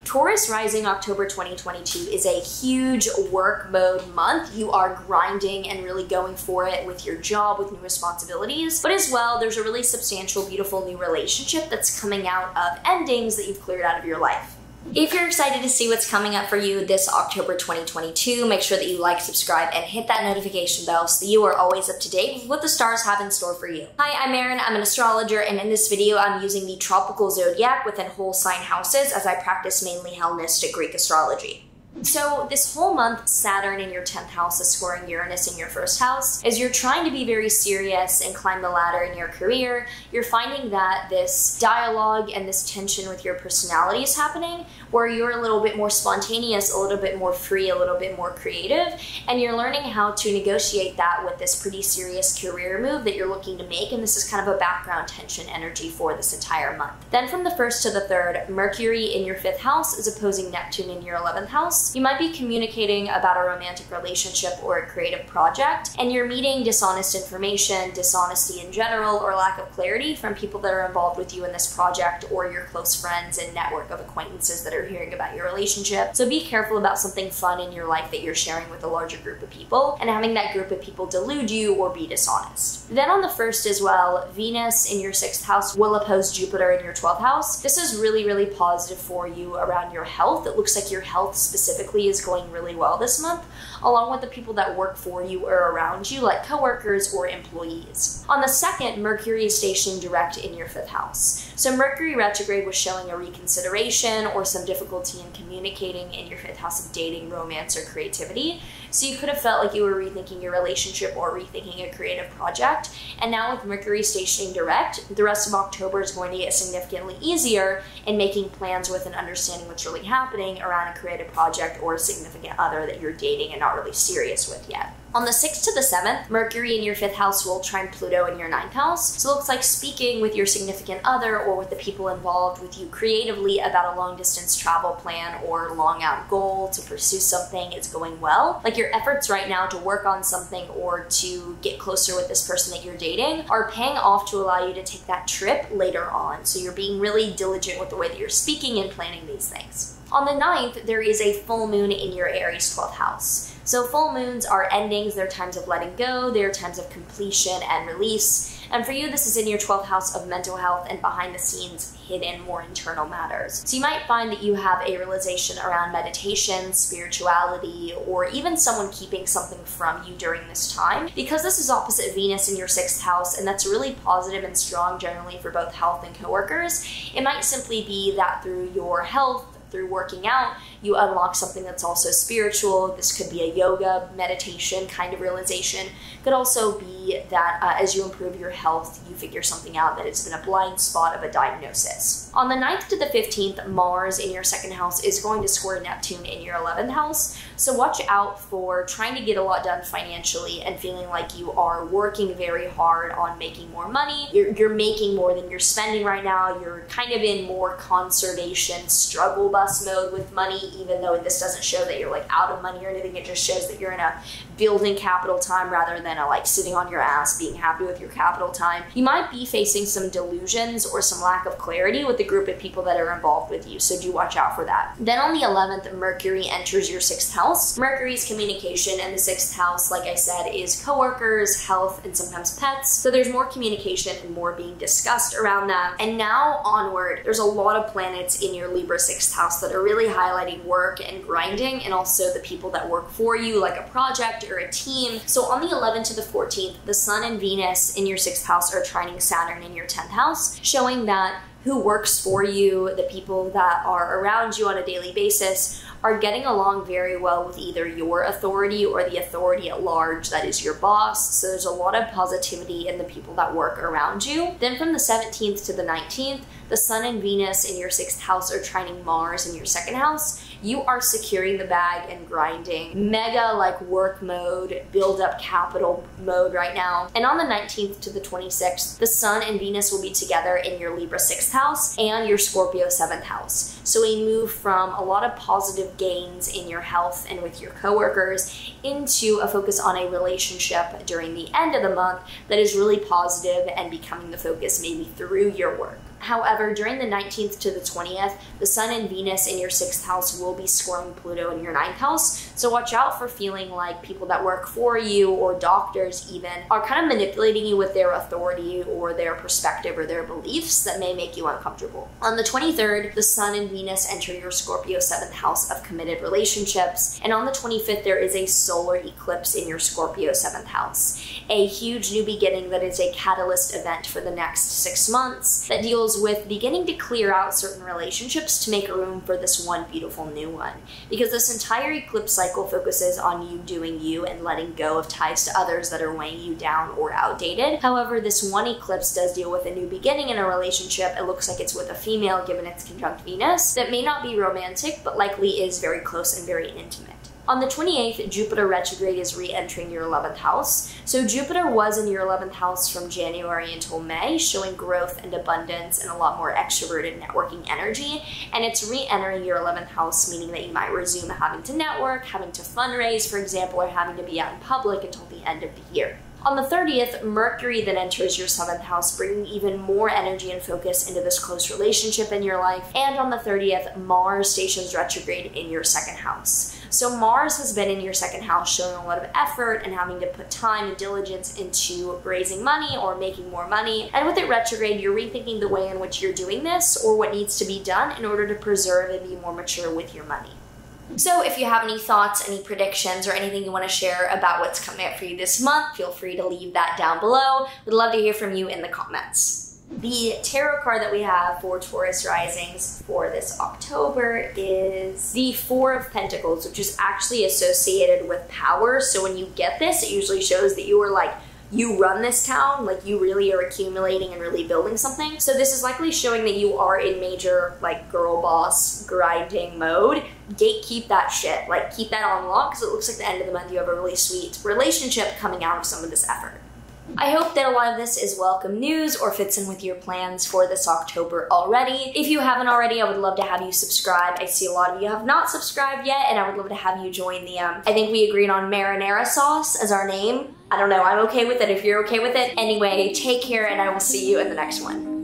Taurus Rising October 2022 is a huge work mode month. You are grinding and really going for it with your job, with new responsibilities, but as well, there's a really substantial, beautiful new relationship that's coming out of endings that you've cleared out of your life. If you're excited to see what's coming up for you this October 2022, make sure that you like, subscribe, and hit that notification bell so that you are always up to date with what the stars have in store for you. Hi, I'm Maren, I'm an astrologer, and in this video, I'm using the tropical zodiac within whole sign houses as I practice mainly Hellenistic Greek astrology. So this whole month, Saturn in your 10th house is scoring Uranus in your 1st house. As you're trying to be very serious and climb the ladder in your career, you're finding that this dialogue and this tension with your personality is happening where you're a little bit more spontaneous, a little bit more free, a little bit more creative, and you're learning how to negotiate that with this pretty serious career move that you're looking to make, and this is kind of a background tension energy for this entire month. Then from the 1st to the 3rd, Mercury in your 5th house is opposing Neptune in your 11th house. You might be communicating about a romantic relationship or a creative project, and you're meeting dishonest information, dishonesty in general, or lack of clarity from people that are involved with you in this project or your close friends and network of acquaintances that are hearing about your relationship. So be careful about something fun in your life that you're sharing with a larger group of people and having that group of people delude you or be dishonest. Then on the 1st as well, Venus in your 6th house will oppose Jupiter in your 12th house. This is really, really positive for you around your health. It looks like your health specifically is going really well this month, along with the people that work for you or around you, like coworkers or employees. On the 2nd, Mercury is stationing direct in your 5th house. So Mercury retrograde was showing a reconsideration or some difficulty in communicating in your 5th house of dating, romance, or creativity. So you could have felt like you were rethinking your relationship or rethinking a creative project. And now with Mercury stationing direct, the rest of October is going to get significantly easier in making plans with and understanding what's really happening around a creative project or a significant other that you're dating and not really serious with yet. On the 6th to the 7th, Mercury in your 5th house will trine Pluto in your 9th house. So it looks like speaking with your significant other or with the people involved with you creatively about a long distance travel plan or long out goal to pursue something is going well. Like your efforts right now to work on something or to get closer with this person that you're dating are paying off to allow you to take that trip later on. So you're being really diligent with the way that you're speaking and planning these things. On the 9th, there is a full moon in your Aries 12th house. So full moons are endings, they're times of letting go, they're times of completion and release. And for you, this is in your 12th house of mental health and behind the scenes, hidden, more internal matters. So you might find that you have a realization around meditation, spirituality, or even someone keeping something from you during this time. Because this is opposite Venus in your 6th house, and that's really positive and strong generally for both health and coworkers, it might simply be that through your health, through working out, you unlock something that's also spiritual. This could be a yoga, meditation kind of realization. Could also be that as you improve your health, you figure something out that has been a blind spot of a diagnosis. On the 9th to the 15th, Mars in your 2nd house is going to square Neptune in your 11th house. So watch out for trying to get a lot done financially and feeling like you are working very hard on making more money. You're making more than you're spending right now. You're kind of in more conservation struggle bus mode with money, even though this doesn't show that you're like out of money or anything. It just shows that you're in a building capital time rather than a like sitting on your ass being happy with your capital time. You might be facing some delusions or some lack of clarity with the group of people that are involved with you, so do watch out for that. Then on the 11th, Mercury enters your 6th house. Mercury's communication, and the 6th house, like I said, is coworkers, health, and sometimes pets. So there's more communication and more being discussed around that. And now onward, there's a lot of planets in your Libra 6th house that are really highlighting work and grinding, and also the people that work for you, like a project or a team. So on the 11th to the 14th, the Sun and Venus in your 6th house are trining Saturn in your 10th house, showing that who works for you, the people that are around you on a daily basis, are getting along very well with either your authority or the authority at large, that is your boss. So there's a lot of positivity in the people that work around you. Then from the 17th to the 19th, the Sun and Venus in your 6th house are trining Mars in your 2nd house. You are securing the bag and grinding. Mega like work mode, build up capital mode right now. And on the 19th to the 26th, the Sun and Venus will be together in your Libra 6th house and your Scorpio 7th house. So we move from a lot of positive gains in your health and with your coworkers into a focus on a relationship during the end of the month that is really positive and becoming the focus maybe through your work. However, during the 19th to the 20th, the Sun and Venus in your 6th house will be squaring Pluto in your 9th house. So watch out for feeling like people that work for you, or doctors even, are kind of manipulating you with their authority or their perspective or their beliefs that may make you uncomfortable. On the 23rd, the Sun and Venus enter your Scorpio 7th house of committed relationships. And on the 25th, there is a solar eclipse in your Scorpio 7th house. A huge new beginning that is a catalyst event for the next 6 months that deals with beginning to clear out certain relationships to make room for this one beautiful new one. Because this entire eclipse cycle focuses on you doing you and letting go of ties to others that are weighing you down or outdated. However, this one eclipse does deal with a new beginning in a relationship. It looks like it's with a female given its conjunct Venus that may not be romantic, but likely is very close and very intimate. On the 28th, Jupiter retrograde is re-entering your 11th house. So Jupiter was in your 11th house from January until May, showing growth and abundance and a lot more extroverted networking energy. And it's re-entering your 11th house, meaning that you might resume having to network, having to fundraise, for example, or having to be out in public until the end of the year. On the 30th, Mercury then enters your 7th house, bringing even more energy and focus into this close relationship in your life. And on the 30th, Mars stations retrograde in your 2nd house. So Mars has been in your 2nd house, showing a lot of effort and having to put time and diligence into raising money or making more money. And with it retrograde, you're rethinking the way in which you're doing this or what needs to be done in order to preserve and be more mature with your money. So if you have any thoughts, any predictions, or anything you want to share about what's coming up for you this month, feel free to leave that down below. We'd love to hear from you in the comments. The tarot card that we have for Taurus Risings for this October is the Four of Pentacles, which is actually associated with power. So when you get this, it usually shows that you are like, you run this town, like you really are accumulating and really building something. So this is likely showing that you are in major like girl boss grinding mode. Gatekeep that shit, like keep that on lock, because it looks like the end of the month you have a really sweet relationship coming out of some of this effort. I hope that a lot of this is welcome news or fits in with your plans for this October already. If you haven't already, I would love to have you subscribe. I see a lot of you have not subscribed yet, and I would love to have you join the, I think we agreed on marinara sauce as our name. I don't know, I'm okay with it if you're okay with it. Anyway, take care, and I will see you in the next one.